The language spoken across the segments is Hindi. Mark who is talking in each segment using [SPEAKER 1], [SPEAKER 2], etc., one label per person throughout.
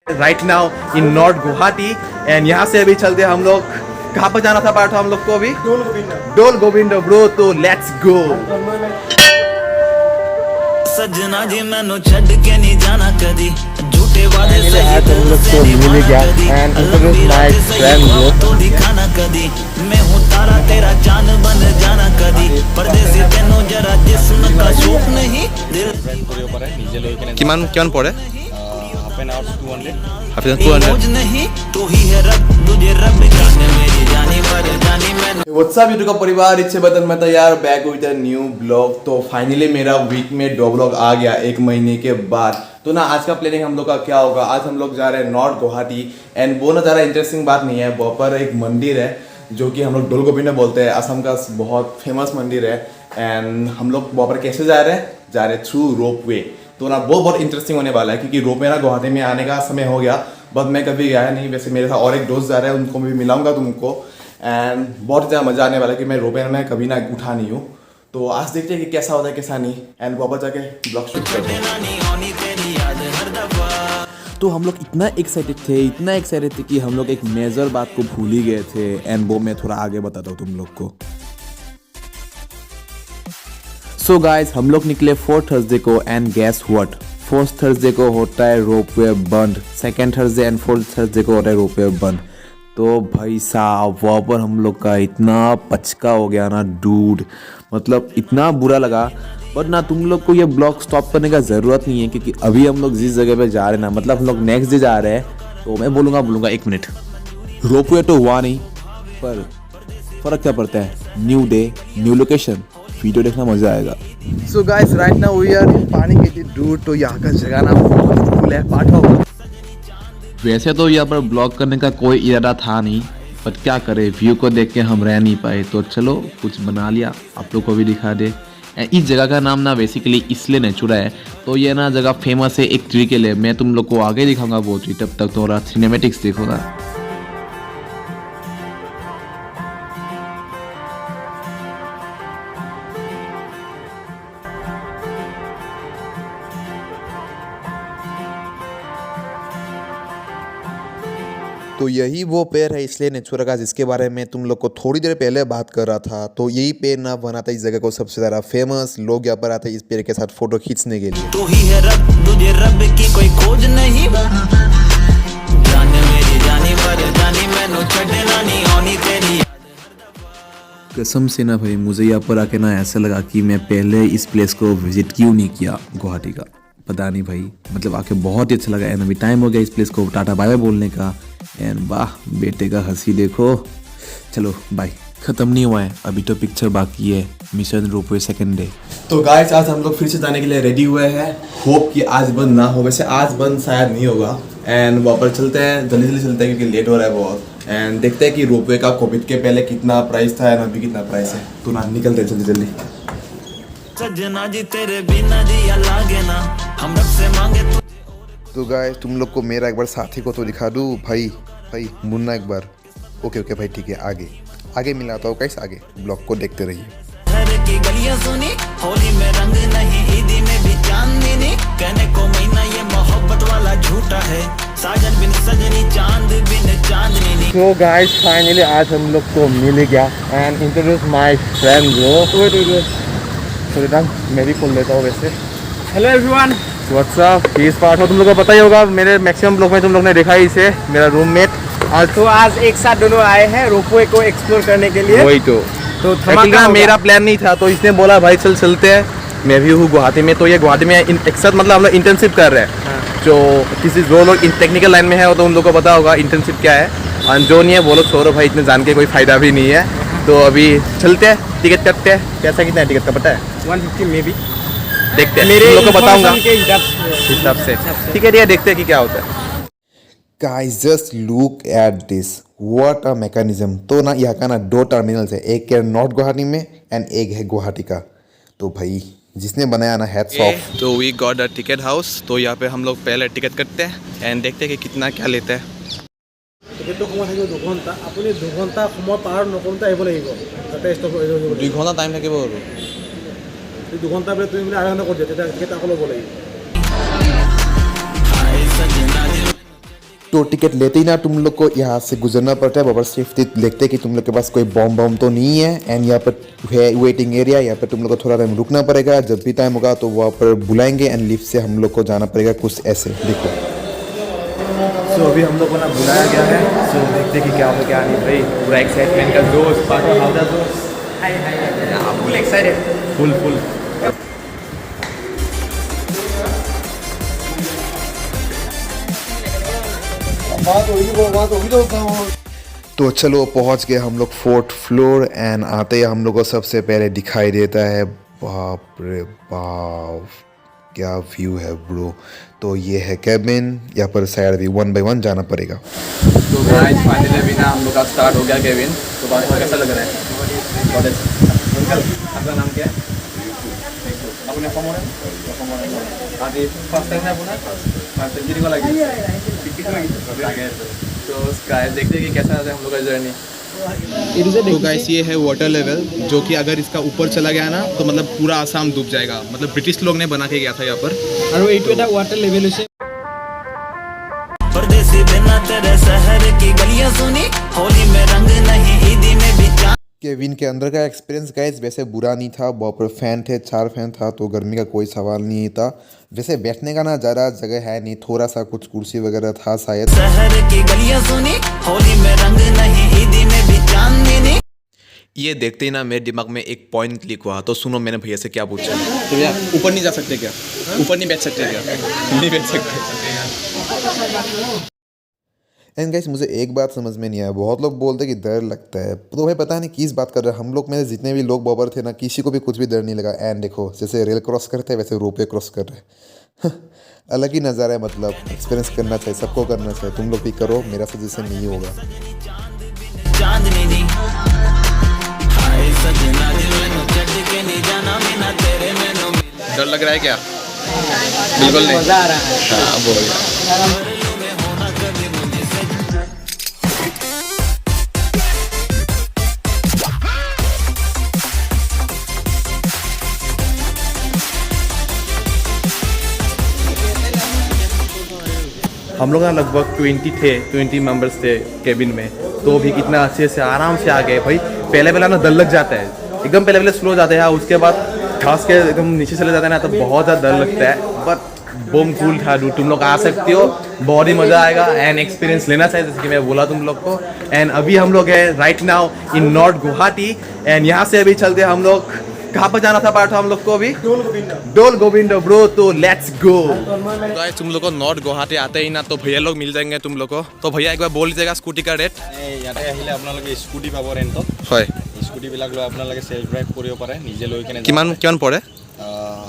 [SPEAKER 1] Right now in north Guwahati and यहाँ से अभी चलते हम लोग कहाँ पर जाना था पार्थ हम लोग को अभी डोल गोविंद ब्रो तो लेट्स गो
[SPEAKER 2] सजना जी मैनू छड़ के नहीं जाना कदी झूठे वादे
[SPEAKER 1] आज हम लोग को मिल गया and introduce my friend bro
[SPEAKER 2] तो दिखाना कदी मैं हूँ तारा तेरा चांद बन जाना कदी परदेसी तेनू जरा जिस्म का शौक नहीं दिल
[SPEAKER 1] किमान पड़े
[SPEAKER 2] मौज नहीं तू ही है रब तुझे रब जाने मेरी जानी मर जानी मैनू
[SPEAKER 1] व्हाट्सअप यूट्यूब का परिवार इच्छे बदन में तैयार back with a new blog. तो फाइनली मेरा वीक में 2 ब्लॉग आ गया 1 महीने के बाद। तो ना आज का प्लानिंग हम लोग का क्या होगा, आज हम लोग जा रहे हैं नॉर्थ गुवाहाटी एंड वो ना ज़्यादा इंटरेस्टिंग बात नहीं है, वहाँ पर एक मंदिर है जो कि हम लोग डोल गोविंद बोलते हैं, असम का बहुत फेमस मंदिर है। एंड हम लोग वहाँ पर कैसे जा रहे हैं थ्रू रोप वे। तो ना वो बहुत इंटरेस्टिंग होने वाला है क्योंकि रोप वे ना गुवाहाटी में आने का समय हो गया, बट मैं कभी गया नहीं। वैसे मेरे साथ और एक दोस्त जा रहा है, उनको भी मिलाऊंगा तुमको एंड बहुत ज़्यादा मज़ा आने वाला है कि मैं रोप वे में कभी ना उठा नहीं हूँ। तो आज देखते हैं कि कैसा होता है कैसा नहीं एंड वापस जाके ब्लॉग शूट करते हैं। तो हम लोग इतना एक्साइटेड थे कि हम लोग एक मेजर बात को भूल ही गए थे एंड वो मैं थोड़ा आगे बताता हूँ तुम लोग को। सो गाइस हम लोग निकले 4th थर्सडे को and gas what, 4th Thursday को होता है रोपवे बंद, 2nd Thursday and 4th Thursday को होता है रोपवे बंद। तो भाई साहब वहाँ पर हम लोग का इतना पचका हो गया ना डूड, मतलब इतना बुरा लगा। बट ना तुम लोग को ये ब्लॉग स्टॉप करने का ज़रूरत नहीं है क्योंकि अभी हम लोग जिस जगह पे जा रहे हैं ना, मतलब हम लोग नेक्स्ट डे जा रहे हैं, तो मैं बोलूँगा 1 मिनट, रोपवे तो हुआ नहीं पर फ़र्क क्या पड़ता है, new day new location, video देखना मजा आएगा। So guys right now we are in पानी के दूर। तो यहाँ का जगह ना बहुत कूल है पाठो। वैसे तो यहाँ पर ब्लॉग करने का कोई इरादा था नहीं, पर क्या करे व्यू को देख के हम रह नहीं पाए, तो चलो कुछ बना लिया आप लोग को भी दिखा दे। इस जगह का नाम ना बेसिकली इसलिए नेचुरा है, तो ये ना जगह फेमस है एक ट्री के लिए। मैं तुम लोग को आगे दिखाऊंगा वो ट्री, तब तक थोड़ा सिनेमेटिक्स देखोगा। तो यही वो पेड़ है इसलिए नेचुरा का, जिसके बारे में तुम लोग को थोड़ी देर पहले बात कर रहा था। तो यही पेड़ ना बनाता इस जगह को सबसे ज़्यादा फेमस, लोग यहाँ पर आते हैं इस पेड़ के साथ फोटो खींचने के लिए।
[SPEAKER 2] तू ही है रब तुझे रब की कोई खोज नहीं जाने मेरी जानी पर जानी मैनू छड़ना नहीं होनी तेरी।
[SPEAKER 1] कसम से ना भाई मुझे यहाँ पर आके ना ऐसा लगा कि मैं पहले इस प्लेस को विजिट क्यों नहीं किया गुवाहाटी का, पता नहीं भाई, मतलब आके बहुत ही अच्छा लगा। एंड अभी टाइम हो गया इस प्लेस को टाटा बाय बाय बोलने का। एंड वाह बेटे का हंसी देखो। चलो बाय, ख़त्म नहीं हुआ है, अभी तो पिक्चर बाकी है, मिशन रोपवे 2nd डे। तो गाइस आज हम लोग फिर से जाने के लिए रेडी हुए हैं, होप कि आज बंद ना हो, वैसे आज बंद शायद नहीं होगा। एंड वहाँ पर चलते हैं, जल्दी चलते हैं क्योंकि लेट हो रहा है बहुत। एंड देखते हैं कि रोपवे का कोविड के पहले कितना प्राइस था एंड अभी कितना प्राइस है। तो ना निकलते हैं जल्दी।
[SPEAKER 2] सजना जी तेरे बिना जिया लागे ना हम रब से मांगे
[SPEAKER 3] तो गाइस तुम लोग को मेरा एक बार साथी को तो दिखा दूँ भाई मुन्ना एक बार। ओके भाई ठीक है, आगे मिलाता हूँ गाइस, आगे ब्लॉग को देखते रहिए।
[SPEAKER 2] घर की गलियां सुनी होली में रंग नहीं ईदी में भी चांदनी कहने को महीना ये मोहब्बत वाला झूठा है साजन बिन सजनी चांद बिन चांदनी।
[SPEAKER 1] तो गाइस फाइनली आज हम लोग को मिल गया and introduce my friend bro. मैं भी खोल लेता हूँ वैसे। हेलो एवरीवन, व्हाट्सअप फीस पार्ट हो, तुम लोग को पता ही होगा, मेरे मैक्सिमम ब्लॉग में तुम लोग ने देखा ही इसे, मेरा रूममेट।
[SPEAKER 4] आज एक साथ दोनों आए हैं रोपवे को एक्सप्लोर करने के लिए।
[SPEAKER 1] वही तो धमाका मेरा प्लान नहीं था, तो इसने बोला भाई चलते हैं। मैं भी हूँ गुवाहाटी में, तो ये गुवाहाटी में एक साथ मतलब हम लोग इंटर्नशिप कर रहे हैं। जो किसी जो लोग टेक्निकल लाइन में है वो तो उन लोगों को पता होगा इंटर्नशिप क्या है, और जो नहीं है वो लोग छोड़ो भाई, इतने जान के कोई फायदा भी नहीं है। तो अभी चलते हैं, टिकट करते हैं। कैसा कितना है टिकट का पता है?
[SPEAKER 4] 150 में भी
[SPEAKER 1] देखते हैं,
[SPEAKER 4] मेरे
[SPEAKER 1] तुम लोग को बताऊंगा
[SPEAKER 4] हिसाब
[SPEAKER 1] से। ठीक है भैया, देखते हैं कि क्या होता है।
[SPEAKER 3] Guys just look at this, what a mechanism. तो ना यहाँ का ना 2 टर्मिनल्स है, एक है नॉर्थ गुवाहाटी में एंड एक है गुवाहाटी का। तो भाई जिसने बनाया ना हैट्स ऑफ।
[SPEAKER 1] तो we got a ticket house. तो यहाँ पे हम लोग पहले टिकट करते हैं एंड देखते हैं कि कितना क्या लेता है।
[SPEAKER 4] টিকেটটো সময় থাকিব 2 ঘণ্টা, আপুনি 2 ঘণ্টা সময় পাৰ নকৰোঁতে আহিব লাগিব, তাতে ষ্টপ হৈ যাব।
[SPEAKER 1] 2 ঘণ্টা টাইম থাকিব আৰু
[SPEAKER 4] 2 ঘণ্টা বোলে তুমি আধা ঘণ্টা কৰি দিয়া, তেতিয়া টিকেট আকৌ ল'ব লাগিব।
[SPEAKER 3] तो टिकट लेते ही ना तुम लोग को यहाँ से गुजरना पड़ता है। बाबर सेफ्टी देखते कि तुम लोग के पास कोई बम तो नहीं है। एंड यहाँ पर है वेटिंग एरिया, यहाँ पर तुम लोग को थोड़ा टाइम रुकना पड़ेगा। जब भी टाइम होगा तो वहाँ पर बुलाएंगे एंड लिफ्ट से हम लोग को जाना पड़ेगा कुछ ऐसे। देखो
[SPEAKER 5] सो अभी हम लोग को ना बुलाया गया है। सो देखते कि क्या हो क्या नहीं भाई। पूरा एक्साइटमेंट का जोश, पागल हाउ द जोश। हाय फुल एक्साइटेड, फुल।
[SPEAKER 3] तो चलो पहुँच गए हम लोग 4th फ्लोर। एंड आते ही हम लोग को सबसे पहले दिखाई देता है, बाप रे बाप क्या व्यू है ब्रो। तो ये है कैबिन, यहाँ पर शायद अभी 1 by 1 जाना पड़ेगा।
[SPEAKER 5] तो गाइस फाइनली अभी ना हम लोग का स्टार्ट हो गया केविन। तो बात कैसा लग रहा है? बहुत अच्छा। अंकल आपका नाम क्या है? अपने फर्स्ट टाइम है अपना सर्जरी को लगी तो गाइस देखते हैं कि कैसा रहता है हम लोग का जर्नी।
[SPEAKER 6] तो गाइस ये है वाटर लेवल, जो कि अगर इसका ऊपर चला गया ना तो मतलब पूरा आसाम डूब जाएगा। मतलब ब्रिटिश लोग ने बना के गया था यहाँ पर।
[SPEAKER 4] और ये वाटर लेवल से
[SPEAKER 2] परदेसी बिना तेरे शहर की गलियां सुनी, होली में रंग नहीं ईदी में भी चांद।
[SPEAKER 3] केविन के अंदर का एक्सपीरियंस गाइस वैसे बुरा नहीं था। वहाँ पर फैन थे, 4 फैन था, तो गर्मी का कोई सवाल नहीं था। वैसे बैठने का ना ज़्यादा जगह है नहीं, थोड़ा सा कुछ कुर्सी वगैरह था शायद।
[SPEAKER 2] शहर की गलियां सुनी, होली में रंग नहीं ईदी में भी चांदनी।
[SPEAKER 1] ये देखते ही ना मेरे दिमाग में एक पॉइंट क्लिक हुआ। तो सुनो मैंने भैया से क्या पूछा।
[SPEAKER 6] तो भैया ऊपर नहीं जा सकते क्या? ऊपर नहीं बैठ सकते क्या? नहीं बैठ सकते।
[SPEAKER 3] एंड गाइस मुझे एक बात समझ में नहीं आया, बहुत लोग बोलते कि डर लगता है, तो भाई पता नहीं किस बात कर रहे हैं। हम लोग में जितने भी लोग बॉबर थे ना, किसी को भी कुछ भी डर नहीं लगा। एंड देखो जैसे रेल क्रॉस करते हैं वैसे रोपवे क्रॉस कर रहे हैं। अलग ही नज़ारा है, मतलब एक्सपीरियंस करना चाहिए, सबको करना चाहिए। तुम लोग भी करो, मेरा सजेशन नहीं होगा।
[SPEAKER 2] चांदनी नी हाय सजना दिल में चढ़ के नहीं जाना बिना तेरे मैनू
[SPEAKER 6] डर लग रहा है क्या? बिल्कुल नहीं।
[SPEAKER 4] मजा आ रहा है।
[SPEAKER 6] हाँ बोल।
[SPEAKER 5] हम लोग ना लगभग 20 मेंबर्स थे केबिन में। तो भी कितना अच्छे से आराम से आ गए भाई। पहले ना डर लग जाता है, एकदम पहले स्लो जाते हैं, उसके बाद खास के एकदम नीचे चले जाते हैं ना तो बहुत ज़्यादा डर लगता है। बट बम कूल था डू, तुम लोग आ सकते हो, बहुत ही मज़ा आएगा। एंड एक्सपीरियंस लेना चाहिए जैसे कि मैं बोला तुम लोग को। एंड अभी हम लोग है right now in north Guwahati. And यहाँ से अभी चलते हम लोग, कहाँ पर जाना था पाठो हम लोग को अभी? डोल गोविंदो ब्रो। तो लेट्स गो।
[SPEAKER 6] गाइस तुम लोग को नॉर्थ गुवाहाटी आते ही ना तो भैया लोग मिल जाएंगे तुम लोग को। तो भैया एक बार बोल दीजिएगा स्कूटी का रेट।
[SPEAKER 7] ইয়াতে আহিলে আপোনালোকে স্কুটি পাব ৰেণ্টত।
[SPEAKER 6] হয়
[SPEAKER 7] স্কুটিবিলাক লৈ আপোনালোকে সেলফ ড্ৰাইভ কৰিব পাৰে, নিজে লৈ কিনে
[SPEAKER 6] কিমান পৰে?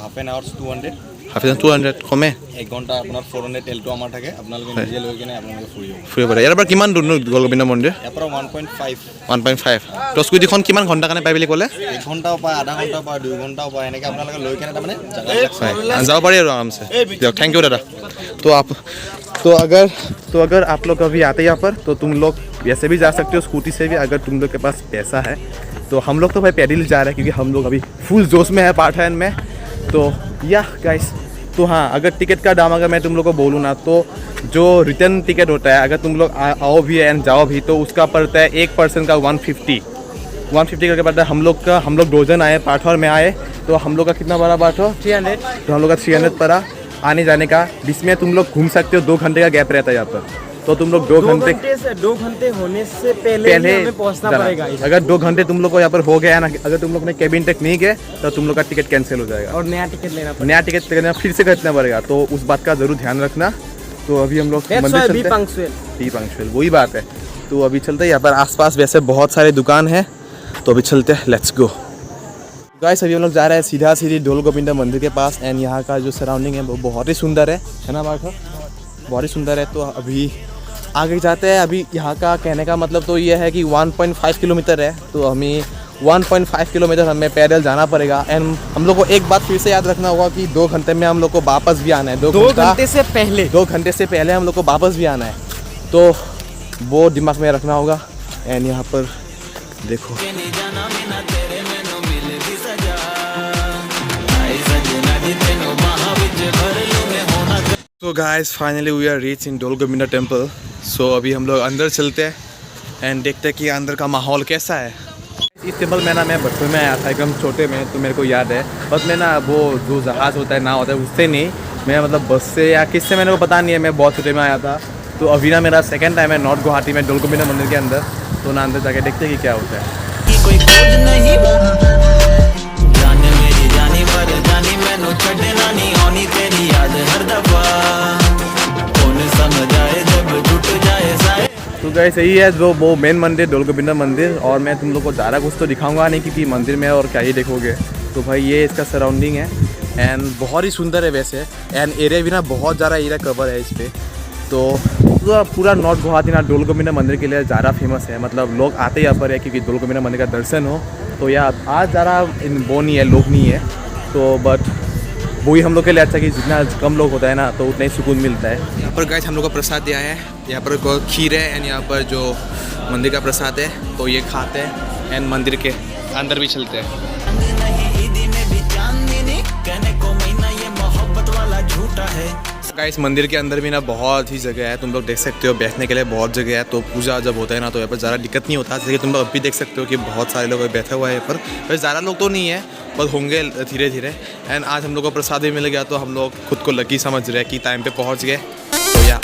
[SPEAKER 7] হাফ এন আৱাৰ্ছ 200,
[SPEAKER 6] হাফ 200 কমে
[SPEAKER 7] 1 ঘণ্টা আপোনাৰ 400 তেলটো আমাৰ থাকে। আপোনালোকে নিজে লৈ কিনে আপোনালোকে
[SPEAKER 6] ফুৰিব পাৰে। ইয়াৰ পৰা কিমান দূৰ গোলগোবিন্দ মন্দিৰ?
[SPEAKER 7] ইয়াৰ পৰা 1.5
[SPEAKER 6] 1.5। তো স্কুটিখন কিমান ঘণ্টা কাৰণে পাই বুলি ক'লে?
[SPEAKER 7] 1 ঘণ্টাও পায়, আধা ঘণ্টাও পায়, 2 ঘণ্টাও পায়, এনেকৈ আপোনালোকে লৈ কিনে তাৰমানে
[SPEAKER 6] যাব পাৰি আৰু আৰামছে। দিয়ক থ্যাংক ইউ দাদা।
[SPEAKER 5] तो अगर आप लोग अभी आते यहाँ पर तो तुम लोग वैसे भी जा सकते हो, स्कूटी से भी, अगर तुम लोग के पास पैसा है तो। हम लोग तो भाई पैदल जा रहे हैं क्योंकि हम लोग अभी फुल जोश में है पाठान में। तो या गाइस, तो हाँ अगर टिकट का दाम अगर मैं तुम लोग को बोलूँ ना तो जो रिटर्न टिकट होता है, अगर तुम लोग आओ भी एंड जाओ भी तो उसका पड़ता है एक पर्सन का 150 करके पड़ता है। हम लोग 2 जन आए, पाठौर में आए, तो हम लोग का कितना पड़ा पाठौर? 300। तो हम लोग का 300 पड़ा आने जाने का। जिसमें तुम लोग घूम सकते हो, 2 घंटे का गैप रहता है यहाँ पर। तो तुम लोग 2
[SPEAKER 4] घंटे होने से पहले हमें पहुंचना पड़ेगा।
[SPEAKER 5] अगर 2 घंटे तुम लोग को यहाँ पर हो गया ना, अगर तुम लोग ने केबिन तक नहीं गए तो तुम लोग का टिकट कैंसिल हो जाएगा
[SPEAKER 4] और नया टिकट लेना
[SPEAKER 5] फिर से खरीदना पड़ेगा। तो उस बात का जरूर ध्यान रखना। तो अभी हम लोग मंदिर चलते हैं। बी पंक्चुअल वही बात है। तो अभी चलते हैं। यहाँ पर आसपास वैसे बहुत सारे दुकान है, तो अभी चलते हैं। Let's go guys. अभी हम लोग जा रहे हैं सीधी डोल गोविंदा मंदिर के पास। एंड यहाँ का जो सराउंडिंग है वो बहुत ही सुंदर है ना बात? बहुत ही सुंदर है। तो अभी आगे जाते हैं। अभी यहाँ का कहने का मतलब तो ये है कि 1.5 किलोमीटर है, तो हमें 1.5 किलोमीटर हमें पैदल जाना पड़ेगा। एंड हम लोग को एक बात फिर से याद रखना होगा कि 2 घंटे में हम लोग को वापस भी आना है। 2 घंटे से पहले हम लोग को वापस भी आना है, तो वो दिमाग में रखना होगा। एंड यहाँ पर देखो तो guys finally we are reach in Dol Govinda temple. सो अभी हम लोग अंदर चलते हैं एंड देखते हैं कि अंदर का माहौल कैसा है। इस टेम्पल में ना मैं बचपन में आया था एकदम छोटे में, तो मेरे को याद है। बस मैं ना वो जो जहाज़ होता है नाव होता है उससे नहीं, मैं मतलब बस से या किससे मेरे को पता नहीं है, मैं बहुत छोटे में आया था। तो अभी ना मेरा सेकंड टाइम है नॉर्थ गुवाहाटी में डोल गोविंदा मंदिर के अंदर। तो ना अंदर जाके देखते हैं कि क्या होता है।
[SPEAKER 2] की कोई खोज नहीं जाने मेरी जानी पर जानी मैनू छड़ना नहीं आनी तेरी याद हर दफा कौन समझ आए जब टूट जाए साए।
[SPEAKER 5] तो गाइस यही है जो वो मेन मंदिर डोल गोविंदा मंदिर। और मैं तुम लोग को ज़्यादा कुछ तो दिखाऊंगा नहीं क्योंकि मंदिर में और क्या ही देखोगे। तो भाई ये इसका सराउंडिंग है एंड बहुत ही सुंदर है वैसे। एंड एरिया भी ना बहुत ज़्यादा एरिया कवर है इस पर। तो पूरा नॉर्थ गुवाहाटी ना डोल गोविंदा मंदिर के लिए ज़्यादा फेमस है। मतलब लोग आते यहाँ पर है क्योंकि डोल गोविंदा मंदिर का दर्शन हो। तो यहाँ आज ज़्यादा वो नहीं है, लोग नहीं है। तो बट वही हम लोग के लिए अच्छा कि जितना कम लोग होता है ना तो उतना ही सुकून मिलता है।
[SPEAKER 6] यहाँ पर गाइस हम लोग का प्रसाद दिया है। यहाँ पर खीर है एंड यहाँ पर जो मंदिर का प्रसाद है तो ये खाते हैं एंड मंदिर के अंदर भी चलते हैं।
[SPEAKER 2] नहीं ईदी में भी चांदनी कहने को महीना ये मोहब्बत वाला झूठा है।
[SPEAKER 6] गाइस मंदिर के अंदर भी ना बहुत ही जगह है, तुम लोग देख सकते हो। बैठने के लिए बहुत जगह है। तो पूजा जब होता है ना तो यहाँ पर ज़्यादा दिक्कत नहीं होता। जैसे तुम लोग अभी देख सकते हो कि बहुत सारे लोग बैठे हुए हैं यहाँ पर। वैसे ज़्यादा लोग तो नहीं है, बस होंगे धीरे धीरे। एंड आज हम लोग को प्रसाद भी मिल गया तो हम लोग खुद को लकी समझ रहे हैं कि टाइम पे पहुँच गए। तो या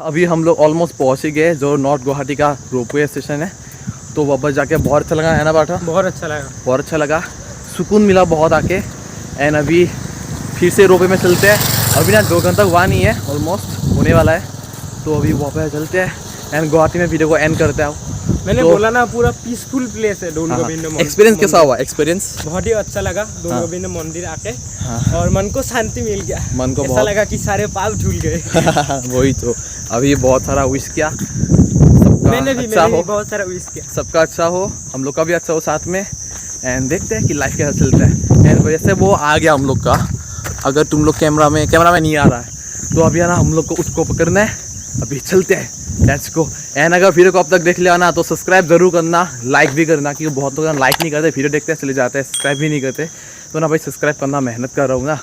[SPEAKER 5] अभी हम लोग ऑलमोस्ट पहुँच ही गए जो नॉर्थ गुवाहाटी का रोपवे स्टेशन है। तो वापस जाके बहुत अच्छा लगा है ना बाटा?
[SPEAKER 4] बहुत अच्छा लगा।
[SPEAKER 5] बहुत अच्छा लगा, सुकून मिला बहुत आके। एंड अभी फिर से रोपवे में चलते हैं। अभी ना 2 घंटा हुआ नहीं है, ऑलमोस्ट होने वाला है। तो अभी वापस चलते हैं एंड गुवाहाटी में वीडियो को एंड करते हैं।
[SPEAKER 4] मैंने
[SPEAKER 5] तो
[SPEAKER 4] बोला ना पूरा पीसफुल प्लेस है डोल गोविंदा मंदिर।
[SPEAKER 5] एक्सपीरियंस कैसा हुआ? एक्सपीरियंस
[SPEAKER 4] बहुत ही अच्छा लगा डोल गोविंदा मंदिर आके। और मन को शांति मिल गया।
[SPEAKER 5] मन को
[SPEAKER 4] ऐसा
[SPEAKER 5] बहुत
[SPEAKER 4] लगा कि सारे पाप धुल गए।
[SPEAKER 5] वही तो अभी बहुत सारा विश किया,
[SPEAKER 4] मैंने भी
[SPEAKER 5] अच्छा हो,
[SPEAKER 4] बहुत सारा विश किया।
[SPEAKER 5] सबका अच्छा हो, हम लोग का भी अच्छा हो साथ में। एंड देखते हैं कि लाइफ कैसा चलता है। एंड वैसे वो आ गया हम लोग का। अगर तुम लोग कैमरा में नहीं आ रहा है तो अभी ना हम लोग को उसको पकड़ना है। अभी चलते हैं, लेट्स गो। एंड अगर वीडियो को अब तक देख लिया ना तो सब्सक्राइब जरूर करना, लाइक भी करना क्योंकि बहुत लोग लाइक नहीं करते, वीडियो देखते हैं चले जाते हैं, सब्सक्राइब भी नहीं करते। तो ना भाई सब्सक्राइब करना मेहनत कर रहा हूँ ना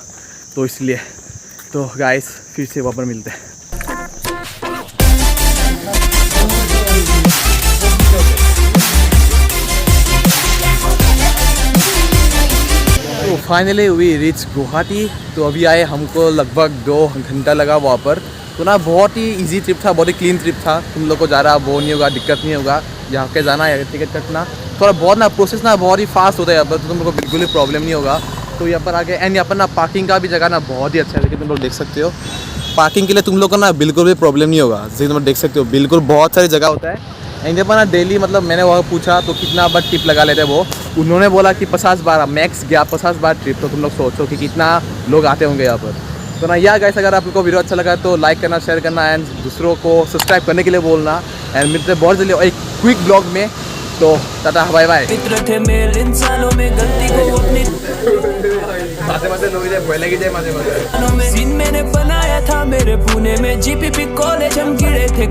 [SPEAKER 5] तो इसलिए। तो गाइस फिर से वहाँ पर मिलते हैं। तो फाइनली वी रीच गुवाहाटी। तो अभी आए, हमको लगभग 2 घंटा लगा वहाँ पर। तो ना बहुत ही इजी ट्रिप था, बहुत ही क्लीन ट्रिप था। तुम लोग को ज़्यादा वो नहीं होगा, दिक्कत नहीं होगा। यहाँ के जाना है टिकट कटना थोड़ा बहुत ना प्रोसेस ना बहुत ही फास्ट होता है यहाँ पर। तो तुम लोग को बिल्कुल ही प्रॉब्लम नहीं होगा। तो यहाँ पर आके एंड यहाँ पर ना पार्किंग का भी जगह ना बहुत ही अच्छा है। लेकिन तुम लोग देख सकते हो पार्किंग के लिए तुम लोग को ना बिल्कुल भी प्रॉब्लम नहीं होगा। जैसे तुम लोग देख सकते हो बिल्कुल बहुत सारी जगह होता है। एंड यहाँ पर ना डेली मतलब मैंने वहाँ पूछा तो कितना बार टिप लगा लेते हैं वो, उन्होंने बोला कि 50 बार मैक्स गया 50 बार ट्रिप। तो तुम लोग सोचो कि कितना लोग आते होंगे यहाँ पर। तो ना यार गाइस अगर आपको वीडियो अच्छा लगा तो लाइक करना, शेयर करना एंड दूसरों को सब्सक्राइब करने के लिए बोलना। एंड मिलते हैं बहुत जल्दी एक क्विक ब्लॉग में। तो टाटा बाय बाय।
[SPEAKER 2] मित्र थे मेरे इंसानों में गलती को अपनी सीन मैंने बनाया था मेरे पुणे में जीपीपी कॉलेज हम गिरे थे।